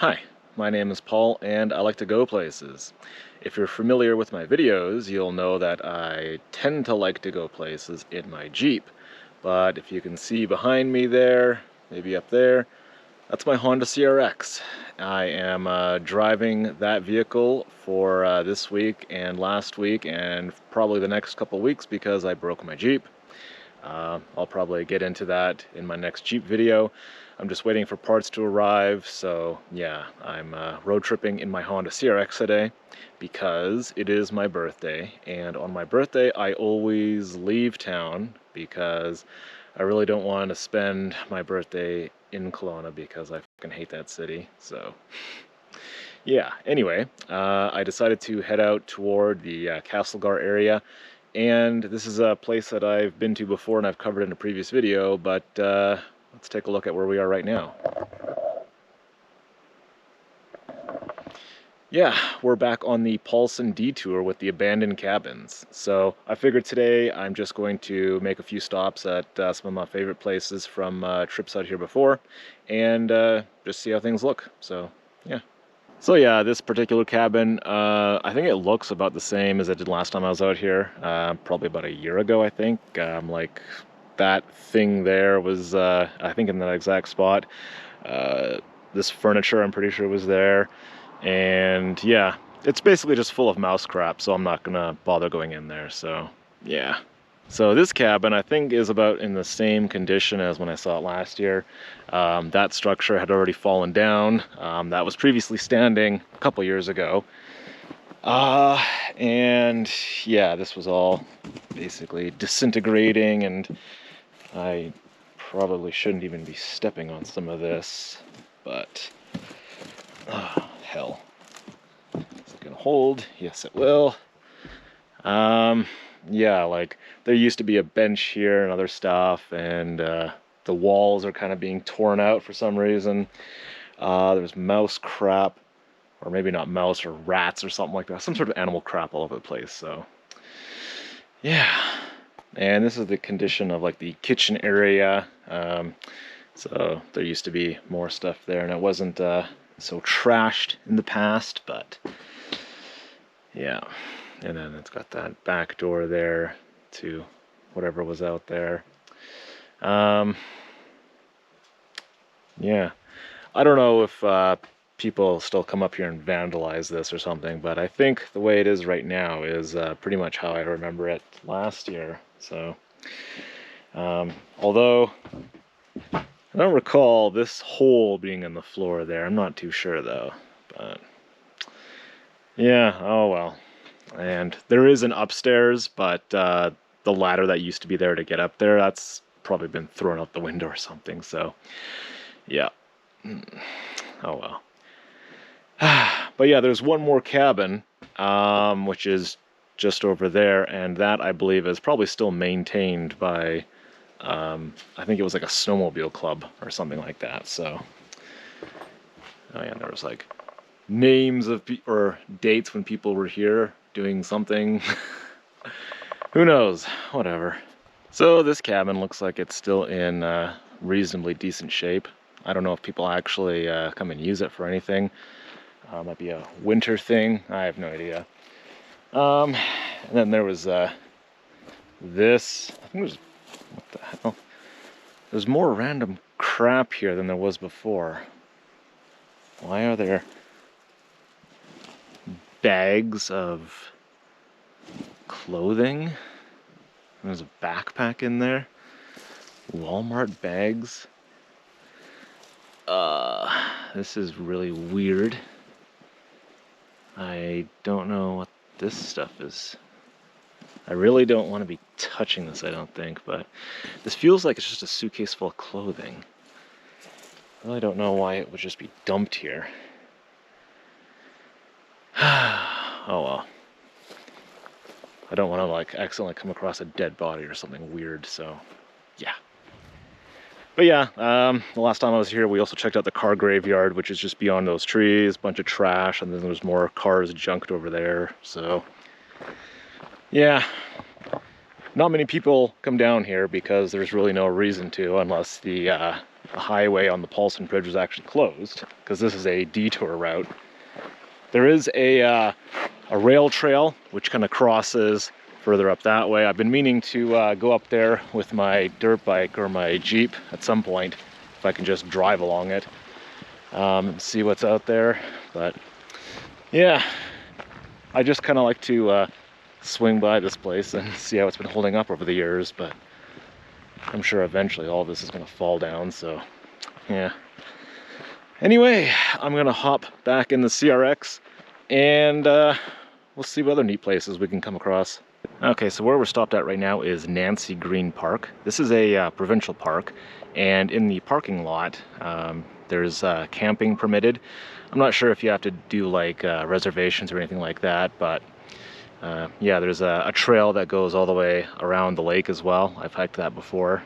Hi, my name is Paul and I like to go places. If you're familiar with my videos, you'll know that I tend to like to go places in my Jeep. But if you can see behind me there, maybe up there, that's my Honda CRX. I am driving that vehicle for this week and last week and probably the next couple weeks because I broke my Jeep. I'll probably get into that in my next Jeep video. I'm just waiting for parts to arrive, so yeah, I'm road tripping in my Honda CRX today because it is my birthday, and on my birthday I always leave town because I really don't want to spend my birthday in Kelowna because I fucking hate that city, so yeah. Anyway, I decided to head out toward the Castlegar area. And this is a place that I've been to before and I've covered in a previous video, but let's take a look at where we are right now. Yeah, we're back on the Paulson Detour with the abandoned cabins. So I figured today I'm just going to make a few stops at some of my favorite places from trips out here before and just see how things look. So yeah. So yeah, this particular cabin, I think it looks about the same as it did last time I was out here, probably about a year ago, I think. Like, that thing there was, I think, in that exact spot. This furniture, I'm pretty sure, was there. And yeah, it's basically just full of mouse crap, so I'm not gonna bother going in there, so yeah. So this cabin, I think, is about in the same condition as when I saw it last year. That structure had already fallen down. That was previously standing a couple years ago. And yeah, this was all basically disintegrating, and I probably shouldn't even be stepping on some of this, but hell. Is it gonna hold? Yes, it will. Yeah, like there used to be a bench here and other stuff, and the walls are kind of being torn out for some reason. There's mouse crap, or maybe not mouse, or rats or something like that, some sort of animal crap all over the place. So yeah, and this is the condition of like the kitchen area. So there used to be more stuff there, and it wasn't so trashed in the past, but yeah. And then it's got that back door there to whatever was out there. Yeah, I don't know if people still come up here and vandalize this or something, but I think the way it is right now is pretty much how I remember it last year. So, although I don't recall this hole being in the floor there, I'm not too sure though, but yeah, oh well. And there is an upstairs, but the ladder that used to be there to get up there, that's probably been thrown out the window or something, so yeah. Oh well. But yeah, there's one more cabin, which is just over there, and that I believe is probably still maintained by, I think it was like a snowmobile club or something like that, so. Oh yeah, there was like names of or dates when people were here doing something. Who knows? Whatever. So this cabin looks like it's still in reasonably decent shape. I don't know if people actually come and use it for anything. Might be a winter thing. I have no idea. And then there was this. I think it was, what the hell? There's more random crap here than there was before. Why are there bags of clothing? There's a backpack in there. Walmart bags. This is really weird. I don't know what this stuff is. I really don't want to be touching this, I don't think, but this feels like it's just a suitcase full of clothing. I really don't know why it would just be dumped here. Oh well. I don't want to like accidentally come across a dead body or something weird, so yeah. But yeah, the last time I was here, we also checked out the car graveyard, which is just beyond those trees, bunch of trash, and then there's more cars junked over there, so yeah. Not many people come down here because there's really no reason to, unless the the highway on the Paulson Bridge was actually closed, because this is a detour route. There is a rail trail which kind of crosses further up that way. I've been meaning to go up there with my dirt bike or my Jeep at some point, if I can just drive along it, see what's out there. But yeah, I just kind of like to swing by this place and see how it's been holding up over the years, but I'm sure eventually all this is going to fall down, so yeah. Anyway, I'm going to hop back in the CRX and we'll see what other neat places we can come across. Okay, so where we're stopped at right now is Nancy Greene Park. This is a provincial park, and in the parking lot there's camping permitted. I'm not sure if you have to do like reservations or anything like that, but yeah, there's a trail that goes all the way around the lake as well. I've hiked that before.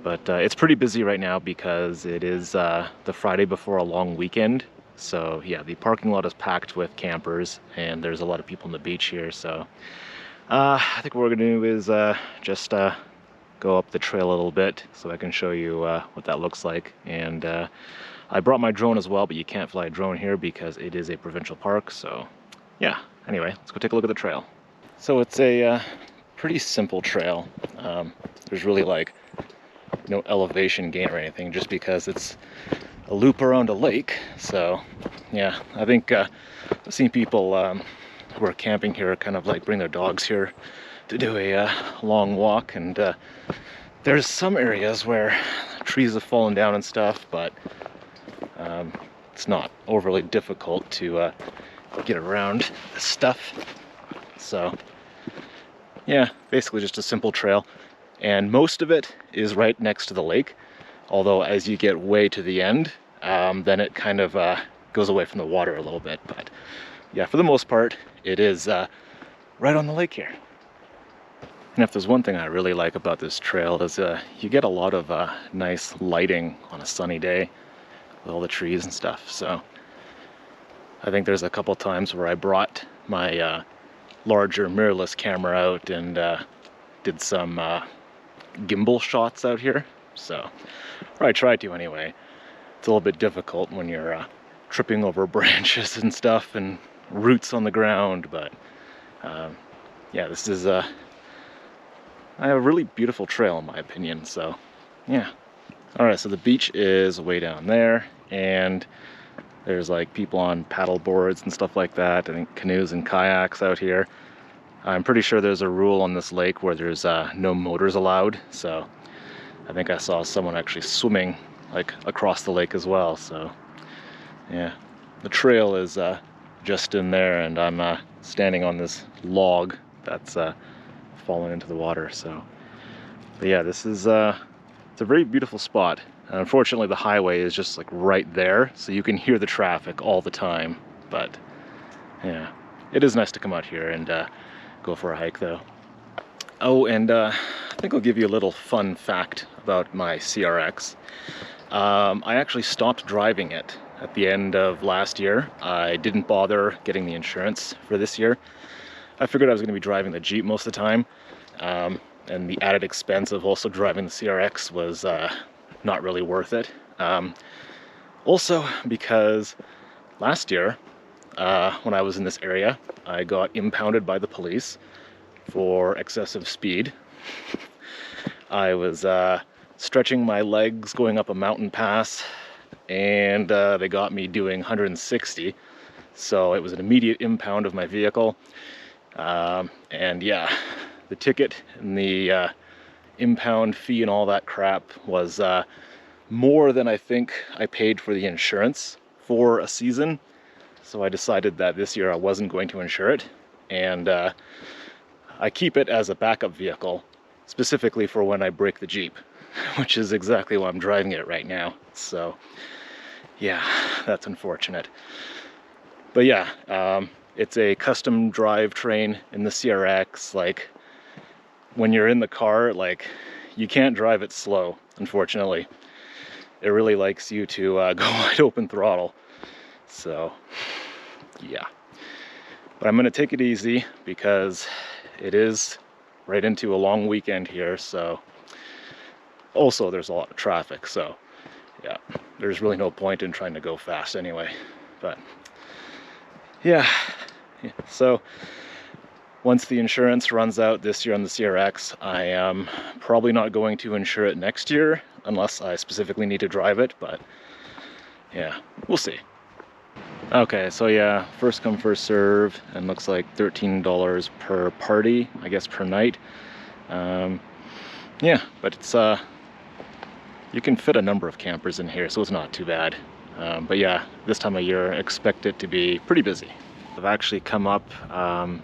But it's pretty busy right now because it is the Friday before a long weekend. So yeah, the parking lot is packed with campers, and there's a lot of people on the beach here. So I think what we're gonna do is just go up the trail a little bit so I can show you what that looks like. And I brought my drone as well, but you can't fly a drone here because it is a provincial park. So yeah, anyway, let's go take a look at the trail. So it's a pretty simple trail. There's really like no elevation gain or anything, just because it's a loop around a lake. So yeah, I think I've seen people who are camping here kind of like bring their dogs here to do a long walk, and there's some areas where trees have fallen down and stuff, but it's not overly difficult to get around this stuff. So yeah, basically just a simple trail. And most of it is right next to the lake, although as you get way to the end, then it kind of goes away from the water a little bit. But yeah, for the most part, it is right on the lake here. And if there's one thing I really like about this trail is you get a lot of nice lighting on a sunny day with all the trees and stuff. So I think there's a couple times where I brought my larger mirrorless camera out and did some gimbal shots out here. So, or I tried to anyway. It's a little bit difficult when you're tripping over branches and stuff and roots on the ground, but yeah, this is a really beautiful trail in my opinion. So yeah. All right, so the beach is way down there, and there's like people on paddle boards and stuff like that. I think canoes and kayaks out here. I'm pretty sure there's a rule on this lake where there's no motors allowed, so I think I saw someone actually swimming like across the lake as well. So yeah, the trail is just in there, and I'm standing on this log that's fallen into the water. So but yeah, this is it's a very beautiful spot. Unfortunately, the highway is just like right there, so you can hear the traffic all the time. But yeah, it is nice to come out here and go for a hike though. Oh, and I think I'll give you a little fun fact about my CRX. I actually stopped driving it at the end of last year. I didn't bother getting the insurance for this year. I figured I was going to be driving the Jeep most of the time, and the added expense of also driving the CRX was not really worth it. Also because last year, when I was in this area, I got impounded by the police for excessive speed. I was stretching my legs going up a mountain pass, and they got me doing 160. So it was an immediate impound of my vehicle. And yeah, the ticket and the impound fee and all that crap was more than I think I paid for the insurance for a season. So I decided that this year I wasn't going to insure it, and I keep it as a backup vehicle, specifically for when I break the Jeep, which is exactly why I'm driving it right now. So yeah, that's unfortunate. But yeah, it's a custom drivetrain in the CRX. Like, when you're in the car, like, you can't drive it slow, unfortunately. It really likes you to go wide open throttle. So yeah, but I'm gonna take it easy because it is right into a long weekend here. So Also, there's a lot of traffic, so yeah, there's really no point in trying to go fast anyway. But yeah, so once the insurance runs out this year on the CRX, I am probably not going to insure it next year unless I specifically need to drive it, but yeah, we'll see. Okay, so yeah, first come first serve, and looks like $13 per party, I guess per night. Yeah, but it's you can fit a number of campers in here, so it's not too bad. But yeah, this time of year, expect it to be pretty busy. I've actually come up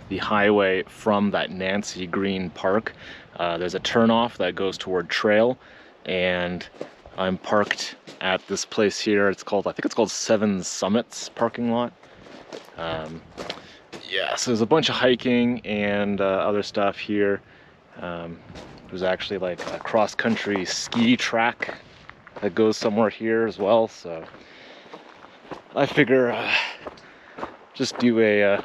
the highway from that Nancy Greene Park. There's a turnoff that goes toward Trail, and I'm parked at this place here. It's called, I think it's called Seven Summits parking lot. Yeah, so there's a bunch of hiking and other stuff here. There's actually like a cross-country ski track that goes somewhere here as well, so I figure just do a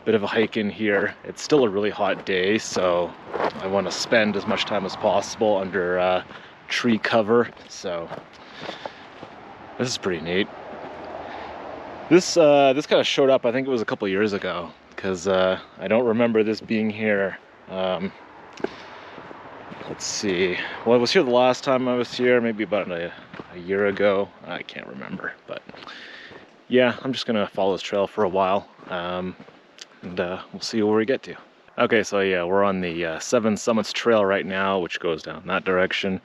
bit of a hike in here. It's still a really hot day, so I want to spend as much time as possible under tree cover, so this is pretty neat. This kind of showed up, I think it was a couple years ago, because I don't remember this being here. Let's see, well, I was here the last time I was here, maybe about a year ago. I can't remember, but yeah, I'm just gonna follow this trail for a while, and we'll see where we get to. Okay, so yeah, we're on the Seven Summits Trail right now, which goes down that direction.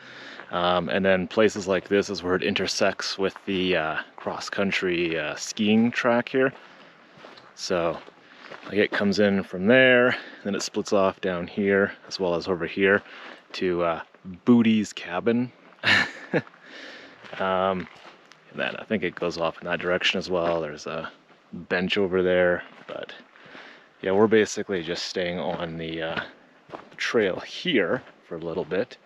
And then places like this is where it intersects with the cross-country skiing track here. So like it comes in from there, then it splits off down here, as well as over here to Booty's Cabin. And then I think it goes off in that direction as well. There's a bench over there, but yeah, we're basically just staying on the trail here for a little bit.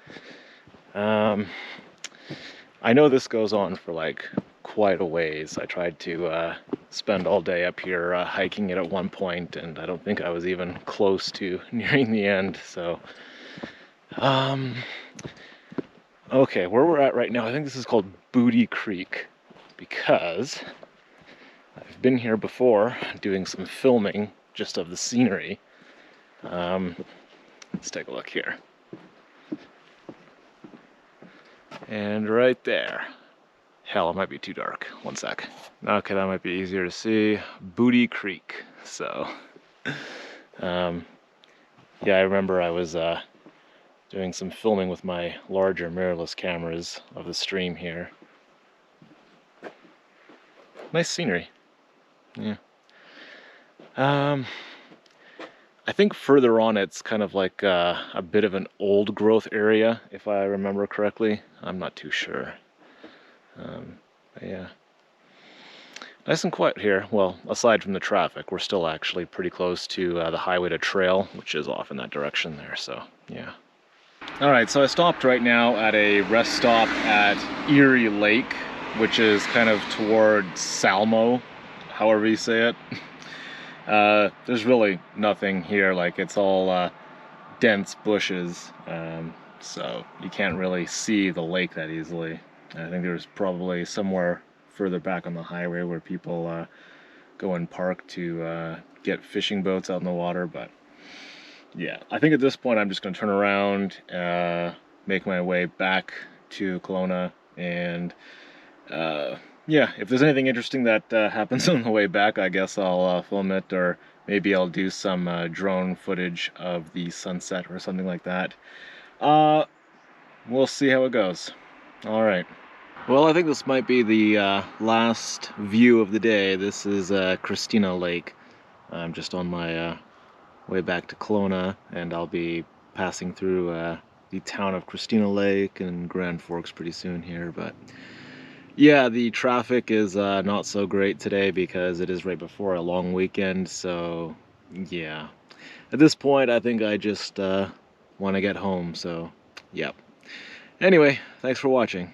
I know this goes on for like quite a ways. I tried to spend all day up here hiking it at one point, and I don't think I was even close to nearing the end. So okay, where we're at right now, I think this is called Booty Creek, because I've been here before doing some filming just of the scenery. Let's take a look here. And right there. Hell, it might be too dark. One sec. Okay, that might be easier to see. Booty Creek. So, yeah, I remember I was doing some filming with my larger mirrorless cameras of the stream here. Nice scenery. Yeah. I think further on it's kind of like a bit of an old growth area, if I remember correctly. I'm not too sure. But yeah. Nice and quiet here. Well, aside from the traffic, we're still actually pretty close to the highway to Trail, which is off in that direction there, so yeah. Alright, so I stopped right now at a rest stop at Erie Lake, which is kind of toward Salmo, however you say it. There's really nothing here, like it's all dense bushes, so you can't really see the lake that easily. I think there's probably somewhere further back on the highway where people go and park to get fishing boats out in the water, but yeah, I think at this point I'm just going to turn around, make my way back to Kelowna, and yeah, if there's anything interesting that happens on the way back, I guess I'll film it, or maybe I'll do some drone footage of the sunset or something like that. We'll see how it goes. Alright. Well, I think this might be the last view of the day. This is Christina Lake. I'm just on my way back to Kelowna, and I'll be passing through the town of Christina Lake and Grand Forks pretty soon here, but yeah, the traffic is not so great today because it is right before a long weekend, so yeah. At this point, I think I just want to get home, so yep. Anyway, thanks for watching.